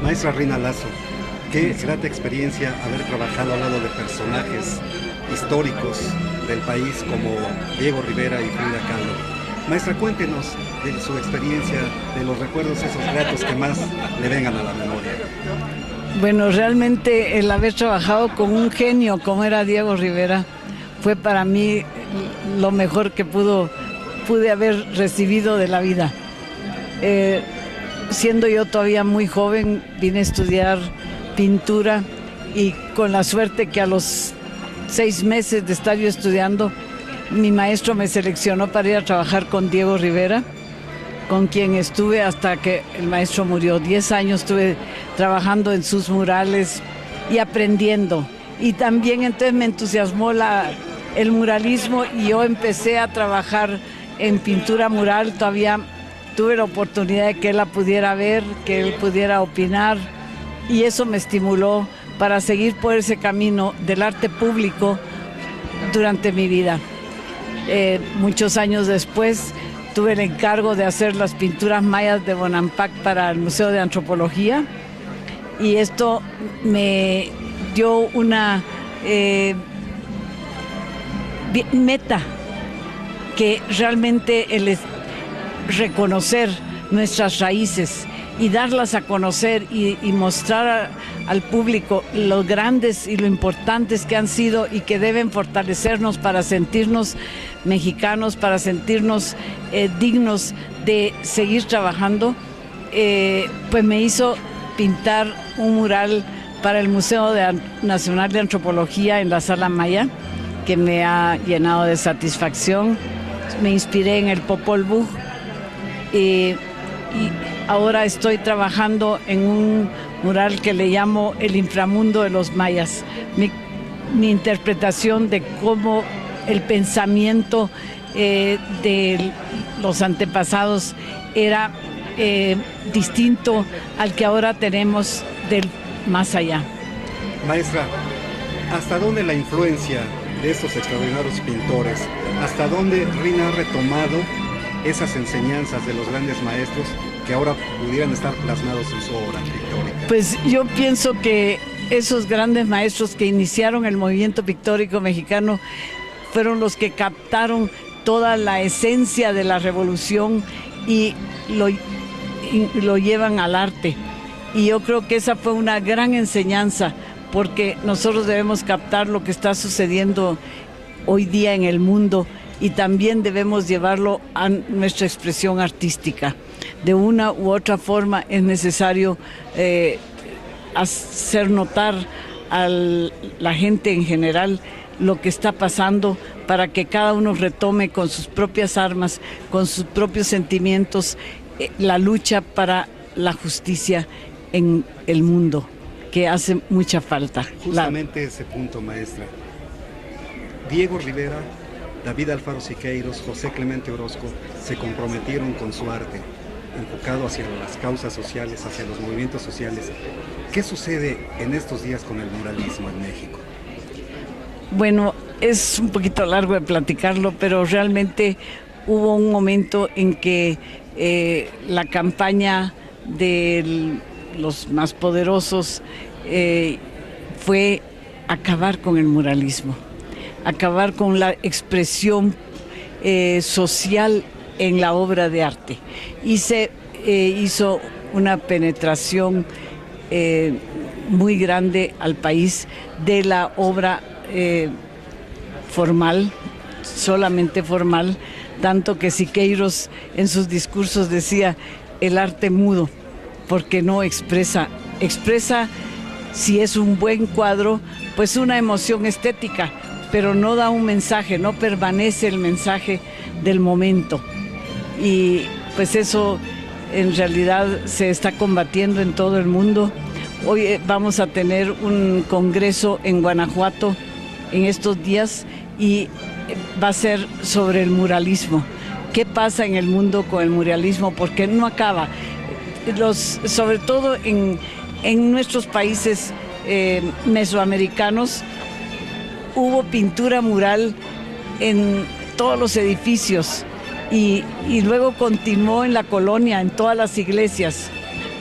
Maestra Rina Lazo, qué grata experiencia haber trabajado al lado de personajes históricos del país como Diego Rivera y Frida Kahlo. Maestra, cuéntenos de su experiencia, de los recuerdos esos gratos que más le vengan a la memoria. Bueno, realmente el haber trabajado con un genio como era Diego Rivera fue para mí lo mejor que pude haber recibido de la vida. Siendo yo todavía muy joven, vine a estudiar pintura y con la suerte que a los 6 meses de estar yo estudiando, mi maestro me seleccionó para ir a trabajar con Diego Rivera, con quien estuve hasta que el maestro murió. 10 años estuve trabajando en sus murales y aprendiendo. Y también entonces me entusiasmó el muralismo y yo empecé a trabajar en pintura mural. Todavía tuve la oportunidad de que él la pudiera ver, que él pudiera opinar, y eso me estimuló para seguir por ese camino del arte público durante mi vida. Muchos años después tuve el encargo de hacer las pinturas mayas de Bonampak para el Museo de Antropología, y esto me dio una meta, que realmente el reconocer nuestras raíces y darlas a conocer y mostrar al público lo grandes y lo importantes que han sido y que deben fortalecernos para sentirnos mexicanos, para sentirnos dignos de seguir trabajando, pues me hizo pintar un mural para el Museo Nacional de Antropología en la Sala Maya, que me ha llenado de satisfacción. Me inspiré en el Popol Vuh y ahora estoy trabajando en un mural que le llamo El inframundo de los mayas. Mi interpretación de cómo el pensamiento de los antepasados era distinto al que ahora tenemos del más allá. Maestra, ¿hasta dónde la influencia de estos extraordinarios pintores, hasta dónde Rina ha retomado esas enseñanzas de los grandes maestros que ahora pudieran estar plasmados en su obra pictórica? Pues yo pienso que esos grandes maestros que iniciaron el movimiento pictórico mexicano fueron los que captaron toda la esencia de la revolución y lo llevan al arte. Y yo creo que esa fue una gran enseñanza, porque nosotros debemos captar lo que está sucediendo hoy día en el mundo y también debemos llevarlo a nuestra expresión artística. De una u otra forma es necesario hacer notar a la gente en general lo que está pasando para que cada uno retome con sus propias armas, con sus propios sentimientos, la lucha para la justicia en el mundo, que hace mucha falta. Justamente ese punto, maestra. Diego Rivera, David Alfaro Siqueiros, José Clemente Orozco se comprometieron con su arte, enfocado hacia las causas sociales, hacia los movimientos sociales. ¿Qué sucede en estos días con el muralismo en México? Bueno, es un poquito largo de platicarlo, pero realmente hubo un momento en que la campaña de los más poderosos fue acabar con el muralismo, acabar con la expresión social en la obra de arte, y se hizo una penetración muy grande al país de la obra formal, solamente formal, tanto que Siqueiros en sus discursos decía el arte mudo, porque no expresa si es un buen cuadro, pues una emoción estética, pero no da un mensaje, no permanece el mensaje del momento. Y pues eso en realidad se está combatiendo en todo el mundo. Hoy vamos a tener un congreso en Guanajuato en estos días y va a ser sobre el muralismo. ¿Qué pasa en el mundo con el muralismo? Porque no acaba. Sobre todo en nuestros países mesoamericanos, hubo pintura mural en todos los edificios y luego continuó en la colonia, en todas las iglesias.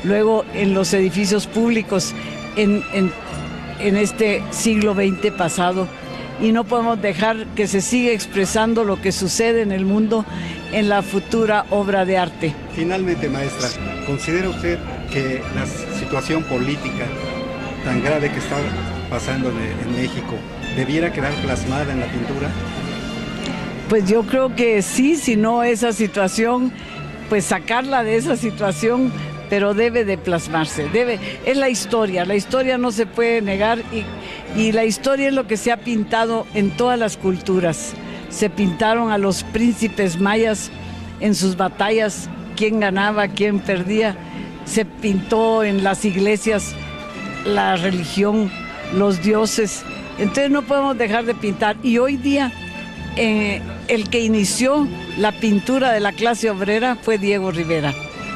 luego en los edificios públicos en este siglo XX pasado. Y no podemos dejar que se siga expresando lo que sucede en el mundo en la futura obra de arte. Finalmente, maestra, ¿considera usted que la situación política tan grave que está pasando en México debiera quedar plasmada en la pintura? Pues yo creo que sí, si no esa situación, pues sacarla de esa situación, pero debe de plasmarse, es la historia no se puede negar y la historia es lo que se ha pintado en todas las culturas. Se pintaron a los príncipes mayas en sus batallas, quién ganaba, quién perdía, se pintó en las iglesias la religión, los dioses, entonces no podemos dejar de pintar. Y hoy día el que inició la pintura de la clase obrera fue Diego Rivera.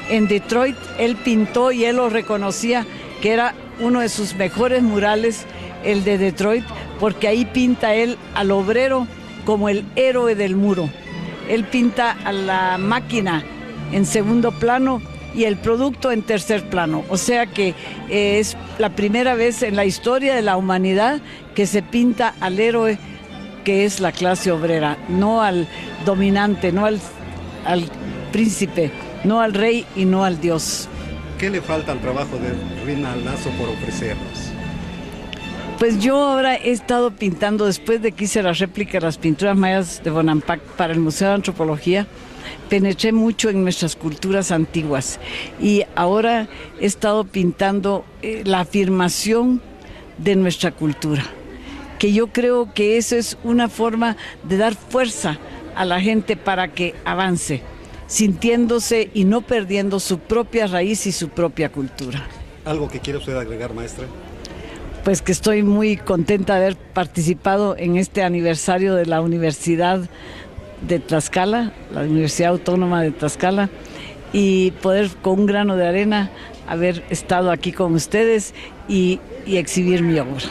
En Detroit él pintó y él lo reconocía que era uno de sus mejores murales, el de Detroit, porque ahí pinta él al obrero como el héroe del muro. Él pinta a la máquina en segundo plano y el producto en tercer plano. O sea que es la primera vez en la historia de la humanidad que se pinta al héroe, que es la clase obrera, no al dominante, no al príncipe, no al rey y no al dios. ¿Qué le falta al trabajo de Rina Lazo por ofrecernos? Pues yo ahora he estado pintando, después de que hice la réplica de las pinturas mayas de Bonampak para el Museo de Antropología, penetré mucho en nuestras culturas antiguas y ahora he estado pintando la afirmación de nuestra cultura, que yo creo que eso es una forma de dar fuerza a la gente para que avance, sintiéndose y no perdiendo su propia raíz y su propia cultura. ¿Algo que quiere usted agregar, maestra? Pues que estoy muy contenta de haber participado en este aniversario de la Universidad de Tlaxcala, la Universidad Autónoma de Tlaxcala, y poder con un grano de arena haber estado aquí con ustedes y exhibir mi obra.